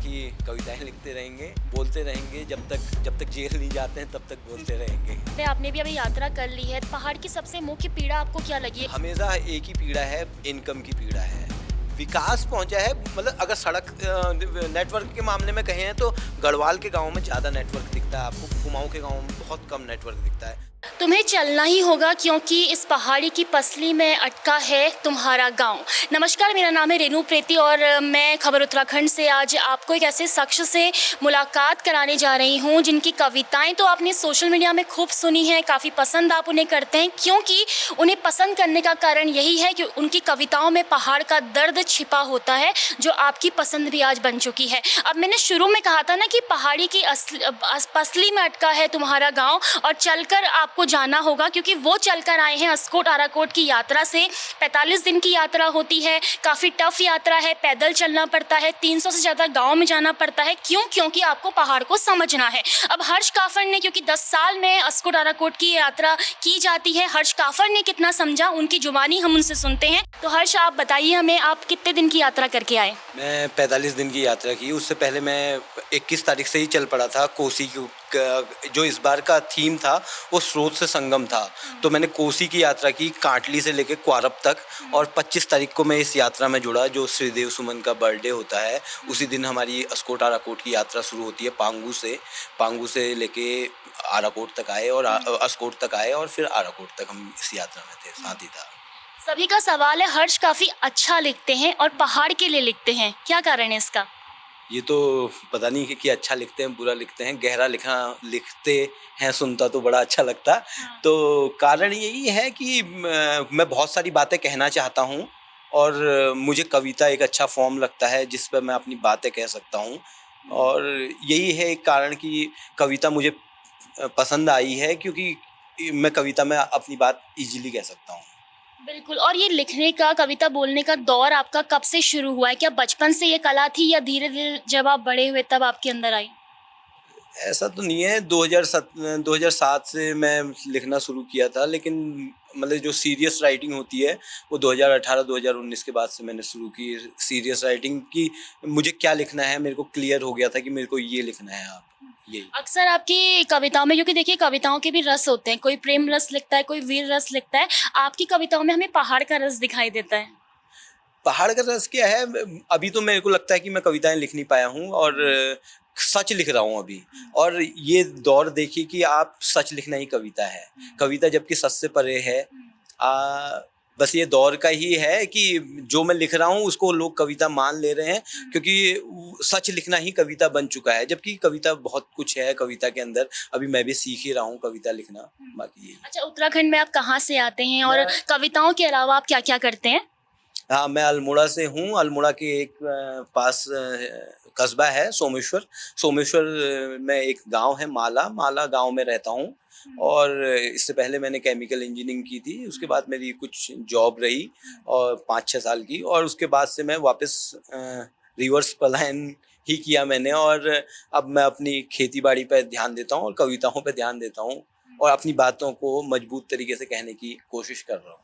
बाकी कविताएं लिखते रहेंगे, बोलते रहेंगे, जब तक जेल नहीं जाते हैं तब तक बोलते रहेंगे। आपने भी अभी यात्रा कर ली है, पहाड़ की सबसे मुख्य पीड़ा आपको क्या लगी है? हमेशा एक ही पीड़ा है, इनकम की पीड़ा है। विकास पहुंचा है, मतलब अगर सड़क नेटवर्क के मामले में कहें तो गढ़वाल के गाँव में ज़्यादा नेटवर्क दिखता है आपको, कुमाऊं के गाँव में बहुत कम नेटवर्क दिखता है। तुम्हें चलना ही होगा क्योंकि इस पहाड़ी की पसली में अटका है तुम्हारा गांव। नमस्कार, मेरा नाम है रेनू प्रीति और मैं खबर उत्तराखंड से आज आपको एक ऐसे शख्स से मुलाकात कराने जा रही हूं जिनकी कविताएं तो आपने सोशल मीडिया में खूब सुनी हैं, काफ़ी पसंद आप उन्हें करते हैं क्योंकि उन्हें पसंद करने का कारण यही है कि उनकी कविताओं में पहाड़ का दर्द छिपा होता है, जो आपकी पसंद भी आज बन चुकी है। अब मैंने शुरू में कहा था ना कि पहाड़ी की पसली में अटका है तुम्हारा गाँव और चलकर आपको जाना होगा क्योंकि वो चलकर आए हैं अस्कोट आराकोट की यात्रा से। 45 दिन की यात्रा होती है, काफ़ी टफ यात्रा है, पैदल चलना पड़ता है, 300 से ज़्यादा गांव में जाना पड़ता है। क्योंकि आपको पहाड़ को समझना है। अब हर्ष काफर ने, क्योंकि 10 साल में अस्कोट आराकोट की यात्रा की जाती है, हर्ष काफर ने कितना समझा उनकी जुबानी हम उनसे सुनते हैं। तो हर्ष, आप बताइए हमें, आप कितने दिन की यात्रा करके आए? मैं 45 दिन की यात्रा की। उससे पहले मैं 21 तारीख से ही चल पड़ा था। कोसी जो इस बार का थीम था वो स्रोत से संगम था, तो मैंने कोसी की यात्रा की, कांटली से लेकर क्वारब तक। और 25 तारीख को मैं इस यात्रा में जुड़ा जो श्रीदेव सुमन का बर्थडे होता है, उसी दिन हमारी अस्कोट आराकोट की यात्रा शुरू होती है। पांगू से लेके आराकोट तक आए और अस्कोट तक आए और फिर आराकोट तक हम इस यात्रा में थे, साथ ही था। सभी का सवाल है, हर्ष काफी अच्छा लिखते हैं और पहाड़ के लिए लिखते हैं, क्या कारण है इसका? ये तो पता नहीं कि अच्छा लिखते हैं बुरा लिखते हैं, गहरा लिखते हैं, सुनता तो बड़ा अच्छा लगता। हाँ। तो कारण यही है कि मैं बहुत सारी बातें कहना चाहता हूँ और मुझे कविता एक अच्छा फॉर्म लगता है जिस पर मैं अपनी बातें कह सकता हूँ। और यही है एक कारण कि कविता मुझे पसंद आई है, क्योंकि मैं कविता में अपनी बात इजीली कह सकता हूँ। बिल्कुल। और ये लिखने का, कविता बोलने का दौर आपका कब से शुरू हुआ है? क्या बचपन से ये कला थी या धीरे धीरे जब आप बड़े हुए तब आपके अंदर आई? ऐसा तो नहीं है, 2007 से मैं लिखना शुरू किया था, लेकिन मतलब जो सीरियस राइटिंग होती है वो 2018-2019 के बाद से मैंने शुरू की सीरियस राइटिंग की। मुझे क्या लिखना है, मेरे को क्लियर हो गया था कि मेरे को ये लिखना है। आप यही अक्सर आपकी कविताओं में, क्योंकि देखिए कविताओं के भी रस होते हैं, कोई प्रेम रस लिखता है, कोई वीर रस लिखता है, आपकी कविताओं में हमें पहाड़ का रस दिखाई देता है। पहाड़ का रस क्या है, अभी तो मेरे को लगता है कि मैं कविताएं लिख नहीं पाया हूँ और सच लिख रहा हूँ अभी। और ये दौर देखिए कि आप सच लिखना ही कविता है, कविता जबकि सच से परे है। बस ये दौर का ही है कि जो मैं लिख रहा हूँ उसको लोग कविता मान ले रहे हैं, क्योंकि सच लिखना ही कविता बन चुका है, जबकि कविता बहुत कुछ है कविता के अंदर। अभी मैं भी सीख ही रहा हूँ कविता लिखना, बाकी यही। अच्छा, उत्तराखंड में आप कहाँ से आते हैं और मैं कविताओं के अलावा आप क्या क्या करते हैं? हाँ, मैं अल्मोड़ा से हूँ। अल्मोड़ा के एक पास कस्बा है सोमेश्वर। सोमेश्वर में एक गांव है माला गांव में रहता हूँ। और इससे पहले मैंने केमिकल इंजीनियरिंग की थी, उसके बाद मेरी कुछ जॉब रही और 5-6 साल की, और उसके बाद से मैं वापस रिवर्स पलायन ही किया मैंने। और अब मैं अपनी खेती बाड़ी पर ध्यान देता हूँ और कविताओं पर ध्यान देता हूँ और अपनी बातों को मजबूत तरीके से कहने की कोशिश कर रहा हूँ।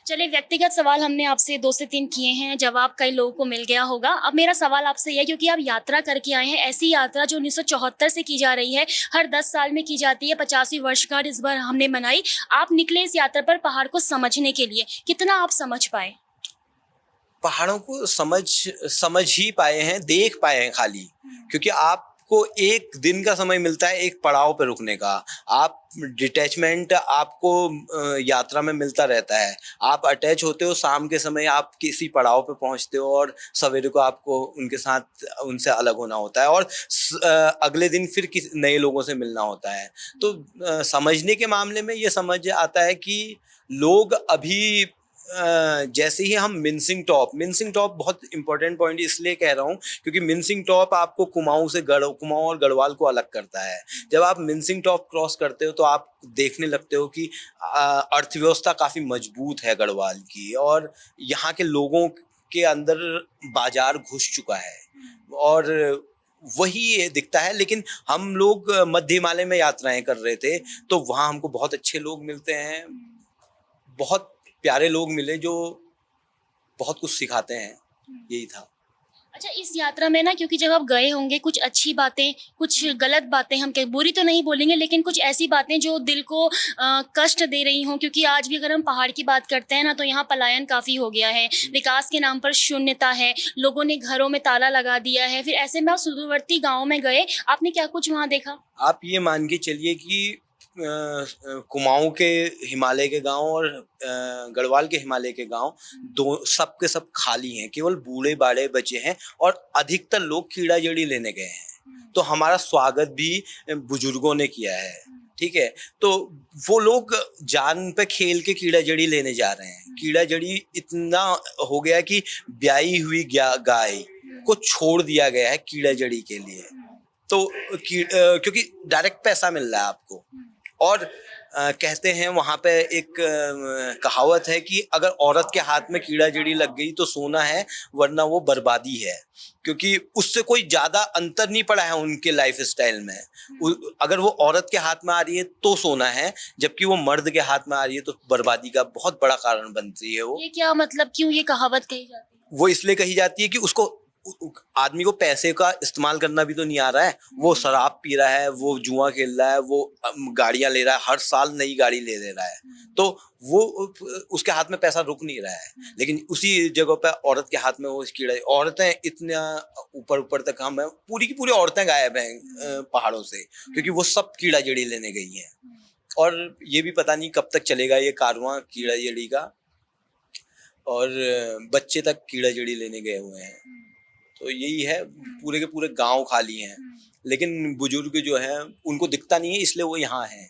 चलिए, व्यक्तिगत सवाल हमने आपसे 2 से 3 किए हैं, जवाब कई लोगों को मिल गया होगा। अब मेरा सवाल आपसे ये है, क्योंकि आप यात्रा करके आए हैं, ऐसी यात्रा जो 1974 से की जा रही है, हर 10 साल में की जाती है, 50वीं वर्षगांठ इस बार हमने मनाई। आप निकले इस यात्रा पर पहाड़ को समझने के लिए, कितना आप समझ पाए? पहाड़ों को समझ ही पाए हैं, देख पाए हैं खाली, क्योंकि आपको एक दिन का समय मिलता है एक पड़ाव पे रुकने का। आप डिटैचमेंट आपको यात्रा में मिलता रहता है। आप अटैच होते हो, शाम के समय आप किसी पड़ाव पे पहुंचते हो और सवेरे को आपको उनसे अलग होना होता है और अगले दिन फिर नए लोगों से मिलना होता है। तो समझने के मामले में ये समझ आता है कि लोग अभी जैसे ही हम मिन्सिंग टॉप बहुत इंपॉर्टेंट पॉइंट इसलिए कह रहा हूँ क्योंकि मिन्सिंग टॉप आपको कुमाऊं और गढ़वाल को अलग करता है। जब आप मिन्सिंग टॉप क्रॉस करते हो तो आप देखने लगते हो कि अर्थव्यवस्था काफी मजबूत है गढ़वाल की, और यहाँ के लोगों के अंदर बाजार घुस चुका है और वही दिखता है। लेकिन हम लोग मध्य हिमालय में यात्राएं कर रहे थे तो वहाँ हमको बहुत अच्छे लोग मिलते हैं, बहुत प्यारे लोग मिले जो बहुत कुछ सिखाते हैं। यही था। अच्छा, इस यात्रा में ना, क्योंकि जब आप गए होंगे कुछ अच्छी बातें, कुछ गलत बातें, हम कह बुरी तो नहीं बोलेंगे, लेकिन कुछ ऐसी बातें जो दिल को कष्ट दे रही हों, क्योंकि आज भी अगर हम पहाड़ की बात करते हैं ना, तो यहाँ पलायन काफ़ी हो गया है, विकास के नाम पर शून्यता है, लोगों ने घरों में ताला लगा दिया है। फिर ऐसे में आप सुदूरवर्ती गाँव में गए, आपने क्या कुछ वहाँ देखा? आप ये मान के चलिए कि कुमाऊं के हिमालय के गांव और गढ़वाल के हिमालय के गांव दो सब के सब खाली हैं, केवल बूढ़े बाड़े बचे हैं और अधिकतर लोग कीड़ा जड़ी लेने गए हैं। तो हमारा स्वागत भी बुजुर्गों ने किया है, ठीक है। तो वो लोग जान पे खेल के कीड़ा जड़ी लेने जा रहे हैं। कीड़ा जड़ी इतना हो गया कि ब्याई हुई गाय को छोड़ दिया गया है कीड़ा जड़ी के लिए। तो क्योंकि डायरेक्ट पैसा मिल रहा है आपको। और कहते हैं वहां पे एक कहावत है कि अगर औरत के हाथ में कीड़ा जड़ी लग गई तो सोना है, वरना वो बर्बादी है। क्योंकि उससे कोई ज्यादा अंतर नहीं पड़ा है उनके लाइफ स्टाइल में। अगर वो औरत के हाथ में आ रही है तो सोना है, जबकि वो मर्द के हाथ में आ रही है तो बर्बादी का बहुत बड़ा कारण बनती है वो। ये क्या मतलब, क्यों ये कहावत कही जाती है? वो इसलिए कही जाती है कि उसको आदमी को पैसे का इस्तेमाल करना भी तो नहीं आ रहा है। वो शराब पी रहा है, वो जुआ खेल रहा है, वो गाड़ियां ले रहा है, हर साल नई गाड़ी ले रहा है। तो वो उसके हाथ में पैसा रुक नहीं रहा है। लेकिन उसी जगह पे औरत के हाथ में वो कीड़ा। औरतें इतना ऊपर ऊपर तक हम है, पूरी की पूरी औरतें गायब हैं पहाड़ों से, क्योंकि वो सब कीड़ा जड़ी लेने गई हैं। और ये भी पता नहीं कब तक चलेगा ये कारवां कीड़ा जड़ी का। और बच्चे तक कीड़ा जड़ी लेने गए हुए हैं। तो यही है, पूरे के पूरे गांव खाली हैं, लेकिन बुजुर्ग जो हैं उनको दिखता नहीं है, इसलिए वो यहाँ हैं।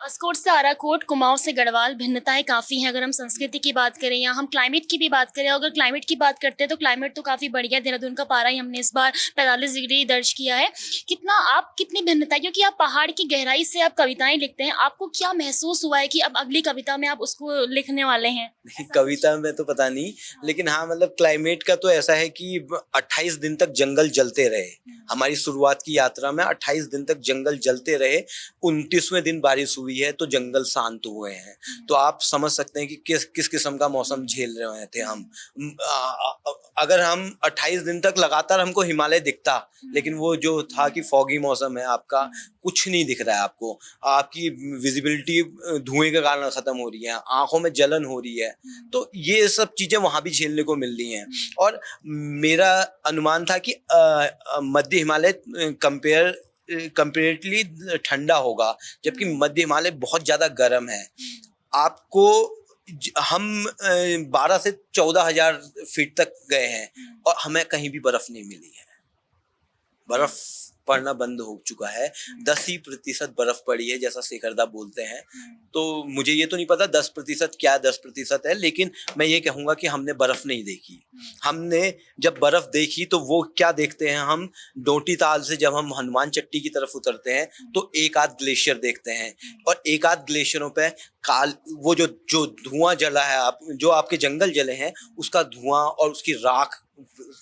अस्कोट से आराकोट, कुमाऊं से गढ़वाल, भिन्नताएं काफ़ी हैं। अगर हम संस्कृति की बात करें या हम क्लाइमेट की भी बात करें, अगर क्लाइमेट की बात करते हैं तो क्लाइमेट तो काफ़ी बढ़िया है। देहरादून का पारा ही हमने इस बार 45 डिग्री दर्ज किया है। कितनी भिन्नता है, क्योंकि आप पहाड़ की गहराई से आप कविताएं लिखते हैं, आपको क्या महसूस हुआ है कि अब अगली कविता में आप उसको लिखने वाले हैं? कविता में तो पता नहीं, लेकिन हाँ मतलब क्लाइमेट का तो ऐसा है कि 28 दिन तक जंगल जलते रहे। हमारी शुरुआत की यात्रा में 28 दिन तक जंगल जलते रहे। 29वें दिन बारिश हुई है तो जंगल शांत हुए हैं। तो आप समझ सकते हैं कि किस किस्म का मौसम झेल रहे थे हम। अगर हम 28 दिन तक लगातार हमको हिमालय दिखता, लेकिन वो जो था कि फॉगी मौसम है, आपका कुछ नहीं दिख रहा है आपको, आपकी विजिबिलिटी धुएं के कारण खत्म हो रही है, आंखों में जलन हो रही है। तो ये सब चीजें वहां भी झेलने को मिल रही हैं। और मेरा अनुमान था कि मध्य हिमालय कंपेरेटिवली ठंडा होगा, जबकि मध्य हिमालय बहुत ज्यादा गर्म है। आपको हम 12 से 14,000 फीट तक गए हैं और हमें कहीं भी बर्फ नहीं मिली है। बर्फ पड़ना बंद हो चुका है। 10% बर्फ पड़ी है, जैसा शेखरदा बोलते हैं। तो मुझे ये तो नहीं पता 10% क्या 10% है, लेकिन मैं ये कहूंगा कि हमने बर्फ नहीं देखी। हमने जब बर्फ देखी तो वो क्या देखते हैं हम, डोटी ताल से जब हम हनुमान चट्टी की तरफ उतरते हैं तो एक आध ग्लेशियर देखते हैं। और एक आध ग्लेशियरों पे वो जो धुआं जला है, जो आपके जंगल जले हैं, उसका धुआं और उसकी राख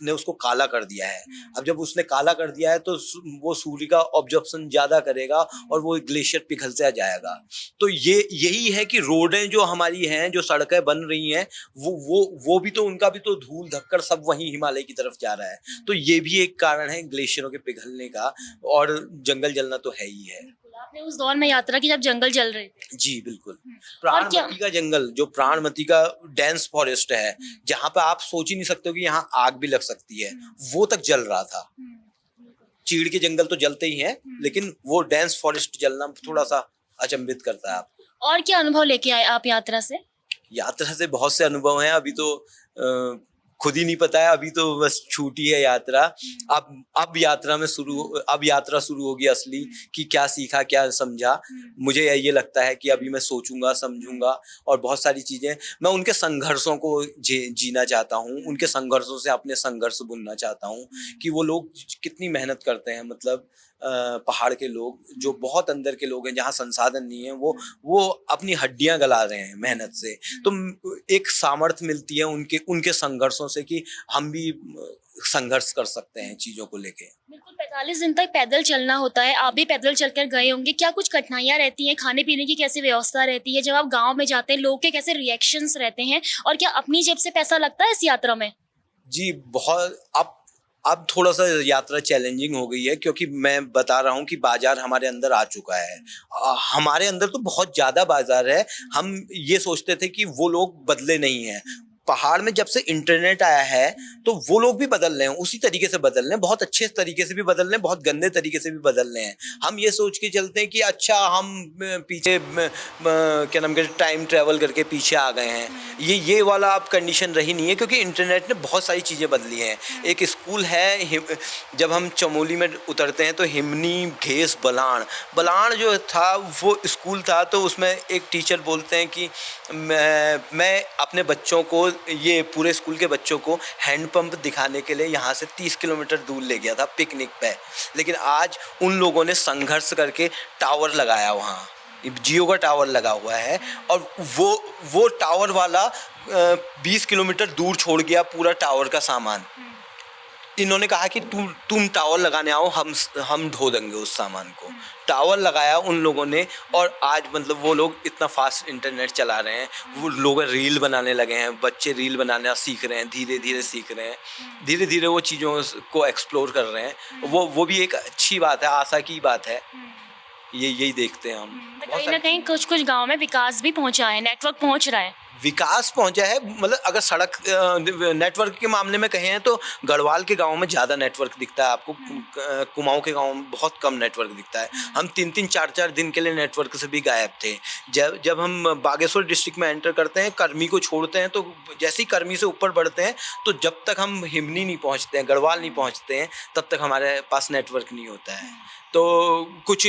ने उसको काला कर दिया है। अब जब उसने काला कर दिया है तो वो सूर्य का ऑब्जर्प्शन ज्यादा करेगा और वो ग्लेशियर पिघलता जाएगा। तो यही है कि रोडें जो हमारी हैं, जो सड़कें बन रही हैं, वो भी तो, उनका भी तो धूल धक्कर सब वहीं हिमालय की तरफ जा रहा है। तो ये भी एक कारण है ग्लेशियरों के पिघलने का, और जंगल जलना तो है ही है। आपने उस दौर में यात्रा की जब जंगल जल रहे थे? जी बिल्कुल। और क्या? प्राणमती का जंगल, जो प्राणमती का डेंस फॉरेस्ट है, जहां पे आप सोच ही नहीं सकते हो कि यहाँ आग भी लग सकती है, वो तक जल रहा था। चीड़ के जंगल तो जलते ही हैं, लेकिन वो डेंस फॉरेस्ट जलना थोड़ा सा अचंभित करता है आपको। और क्या अनुभव लेके आए आप यात्रा से? यात्रा से बहुत से अनुभव हैं। अभी तो खुद ही नहीं पता है, अभी तो बस छूटी है यात्रा। अब यात्रा शुरू होगी असली, कि क्या सीखा, क्या समझा। मुझे ये लगता है कि अभी मैं सोचूंगा, समझूंगा, और बहुत सारी चीजें मैं उनके संघर्षों को जीना चाहता हूँ। उनके संघर्षों से अपने संघर्ष बुनना चाहता हूँ कि वो लोग कितनी मेहनत करते हैं। मतलब पहाड़ के लोग, जो बहुत अंदर के लोग हैं, जहाँ संसाधन नहीं है, वो अपनी हड्डियां गला रहे हैं मेहनत से। तो एक सामर्थ्य मिलती है उनके संघर्षों से, कि हम भी संघर्ष कर सकते हैं चीजों को लेके। बिल्कुल, 45 दिन तक पैदल चलना होता है। आप भी पैदल चलकर गए होंगे। क्या कुछ कठिनाइयां रहती हैं? खाने पीने की कैसे व्यवस्था रहती है? जब आप गाँव में जाते हैं, लोगों के कैसे रिएक्शंस रहते हैं? और क्या अपनी जेब से पैसा लगता है इस यात्रा में? जी बहुत। अब अब थोड़ा सा यात्रा चैलेंजिंग हो गई है, क्योंकि मैं बता रहा हूँ कि बाजार हमारे अंदर आ चुका है। हमारे अंदर तो बहुत ज्यादा बाजार है। हम ये सोचते थे कि वो लोग बदले नहीं हैं। पहाड़ में जब से इंटरनेट आया है तो वो लोग भी बदल रहे हैं, उसी तरीके से बदल रहे हैं, बहुत अच्छे तरीके से भी बदल रहे हैं, बहुत गंदे तरीके से भी बदल रहे हैं। हम ये सोच के चलते हैं कि अच्छा हम पीछे क्या नाम कहते टाइम ट्रेवल करके पीछे आ गए हैं। ये वाला अब कंडीशन रही नहीं है, क्योंकि इंटरनेट ने बहुत सारी चीज़ें बदली हैं। एक स्कूल है, जब हम चमोली में उतरते हैं तो हिमनी घेस बलाण जो था वो स्कूल था, तो उसमें एक टीचर बोलते हैं कि मैं अपने बच्चों को, ये पूरे स्कूल के बच्चों को हैंडपंप दिखाने के लिए यहाँ से 30 किलोमीटर दूर ले गया था पिकनिक पे। लेकिन आज उन लोगों ने संघर्ष करके टावर लगाया, वहाँ जियो का टावर लगा हुआ है, और वो टावर वाला 20 किलोमीटर दूर छोड़ गया पूरा टावर का सामान। इन्होंने कहा कि तुम टावर लगाने आओ, हम धो देंगे उस सामान को। टावर लगाया उन लोगों ने, और आज मतलब वो लोग इतना फास्ट इंटरनेट चला रहे हैं, वो लोग रील बनाने लगे हैं, बच्चे रील बनाना सीख रहे हैं, धीरे धीरे सीख रहे हैं, धीरे धीरे वो चीज़ों को एक्सप्लोर कर रहे हैं। वो भी एक अच्छी बात है, आशा की बात है। यही देखते हैं हम। कहीं ना कहीं कुछ गाँव में विकास भी पहुँचा है, नेटवर्क पहुँच रहा है, विकास पहुंचा है। मतलब अगर सड़क नेटवर्क के मामले में कहें तो गढ़वाल के गांव में ज़्यादा नेटवर्क दिखता है आपको, कुमाऊं के गांव में बहुत कम नेटवर्क दिखता है। हम 3-3, 4-4 दिन के लिए नेटवर्क से भी गायब थे। जब हम बागेश्वर डिस्ट्रिक्ट में एंटर करते हैं, कर्मी को छोड़ते हैं, तो जैसे ही कर्मी से ऊपर बढ़ते हैं तो जब तक हम हिमनी नहीं पहुँचते हैं, गढ़वाल नहीं पहुँचते हैं, तब तक हमारे पास नेटवर्क नहीं होता है। तो कुछ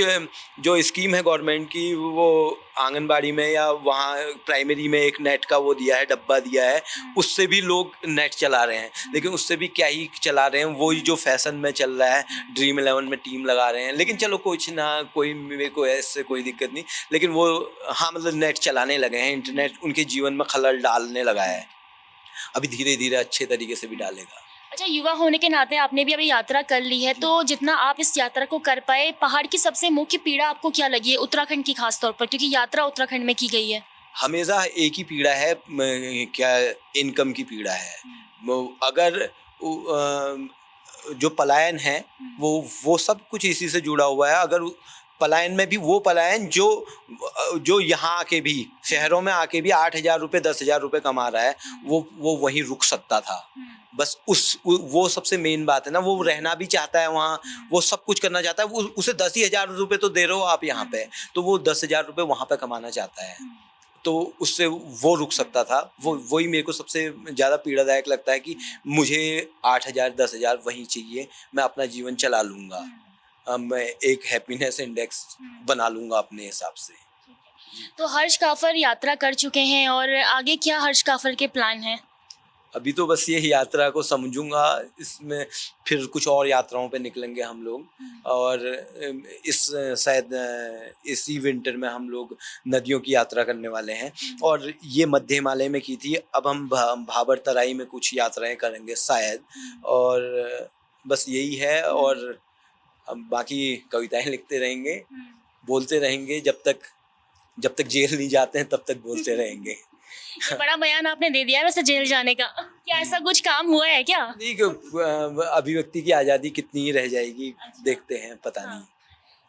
जो स्कीम है गवर्नमेंट की, वो आंगनबाड़ी में या वहाँ प्राइमरी में एक नेट का वो दिया है, डब्बा दिया है, उससे भी लोग नेट चला रहे हैं। लेकिन उससे भी क्या ही चला रहे हैं, वही जो फैशन में चल रहा है, ड्रीम 11 में टीम लगा रहे हैं। लेकिन चलो कुछ ना, कोई मेरे को ऐसे कोई दिक्कत नहीं, लेकिन वो हाँ मतलब नेट चलाने लगे हैं। इंटरनेट उनके जीवन में खलल डालने लगा है, अभी धीरे धीरे अच्छे तरीके से भी डालेगा। अच्छा, युवा होने के नाते आपने भी अभी यात्रा कर ली है, तो जितना आप इस यात्रा को कर पाए, पहाड़ की सबसे मुख्य पीड़ा आपको क्या लगी है उत्तराखंड की खास तौर पर, क्योंकि यात्रा उत्तराखंड में की गई है? हमेशा एक ही पीड़ा है, क्या इनकम की पीड़ा है। अगर जो पलायन है वो सब कुछ इसी से जुड़ा हुआ है। अगर पलायन में भी वो पलायन जो यहाँ आके भी, शहरों में आके भी 8,000 रुपये 10,000 रुपये कमा रहा है, वो वहीं रुक सकता था। बस वो सबसे मेन बात है ना। वो रहना भी चाहता है वहाँ, वो सब कुछ करना चाहता है। वो उसे 10,000 रुपये तो दे रहे हो आप यहाँ पे, तो वो 10,000 रुपये वहाँ पे कमाना चाहता है, तो उससे वो रुक सकता था। वही मेरे को सबसे ज़्यादा पीड़ादायक लगता है कि मुझे 8,000 10,000 वहीं चाहिए, मैं अपना जीवन चला लूँगा, मैं एक हैप्पीनेस इंडेक्स बना लूँगा अपने हिसाब से। तो हर्ष काफर यात्रा कर चुके हैं, और आगे क्या हर्ष काफर के प्लान हैं? अभी तो बस ये यात्रा को समझूंगा, इसमें फिर कुछ और यात्राओं पे निकलेंगे हम लोग। और शायद इसी विंटर में हम लोग नदियों की यात्रा करने वाले हैं, और ये मध्य हिमालय में की थी, अब हम भाबर तराई में कुछ यात्राएं करेंगे शायद। और बस यही है, और अब बाकी कविताएं लिखते रहेंगे, बोलते रहेंगे, जब तक जेल नहीं जाते हैं तब तक बोलते रहेंगे। ये बड़ा बयान आपने दे दिया है वैसे जेल जाने का, क्या ऐसा कुछ काम हुआ है क्या? नहीं, अभिव्यक्ति की आज़ादी कितनी ही रह जाएगी, देखते हैं, पता नहीं।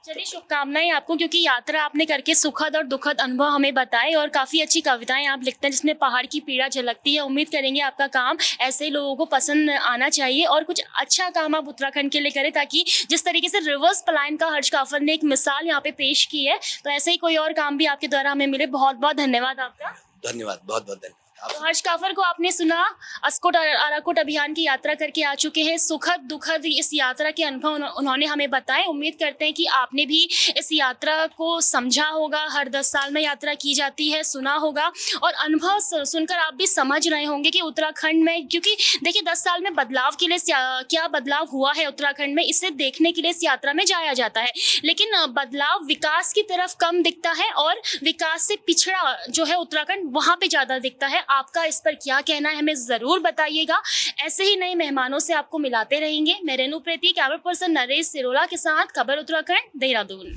चलिए, शुभकामनाएं आपको, क्योंकि यात्रा आपने करके सुखद और दुखद अनुभव हमें बताए, और काफ़ी अच्छी कविताएं आप लिखते हैं जिसमें पहाड़ की पीड़ा झलकती है। उम्मीद करेंगे आपका काम ऐसे ही लोगों को पसंद आना चाहिए, और कुछ अच्छा काम आप उत्तराखंड के लिए करें, ताकि जिस तरीके से रिवर्स पलायन का हर्ष काफर ने एक मिसाल यहाँ पे पेश की है, तो ऐसे ही कोई और काम भी आपके द्वारा हमें मिले। बहुत बहुत धन्यवाद आपका। धन्यवाद, बहुत बहुत धन्यवाद। तो हर्ष काफर को आपने सुना, अस्कोट अराकोट अभियान की यात्रा करके आ चुके हैं। सुखद दुखद इस यात्रा के अनुभव उन्होंने हमें बताए। उम्मीद करते हैं कि आपने भी इस यात्रा को समझा होगा। हर 10 साल में यात्रा की जाती है, सुना होगा, और अनुभव सुनकर आप भी समझ रहे होंगे कि उत्तराखंड में, क्योंकि देखिए 10 साल में बदलाव के लिए क्या बदलाव हुआ है उत्तराखंड में, इसे देखने के लिए इस यात्रा में जाया जाता है। लेकिन बदलाव विकास की तरफ कम दिखता है, और विकास से पिछड़ा जो है उत्तराखंड, वहाँ पे ज़्यादा दिखता है। आपका इस पर क्या कहना है, हमें ज़रूर बताइएगा। ऐसे ही नए मेहमानों से आपको मिलाते रहेंगे। मैं रेनू प्रीति, कैमरा पर्सन नरेश सिरोला के साथ, खबर उत्तराखंड, देहरादून।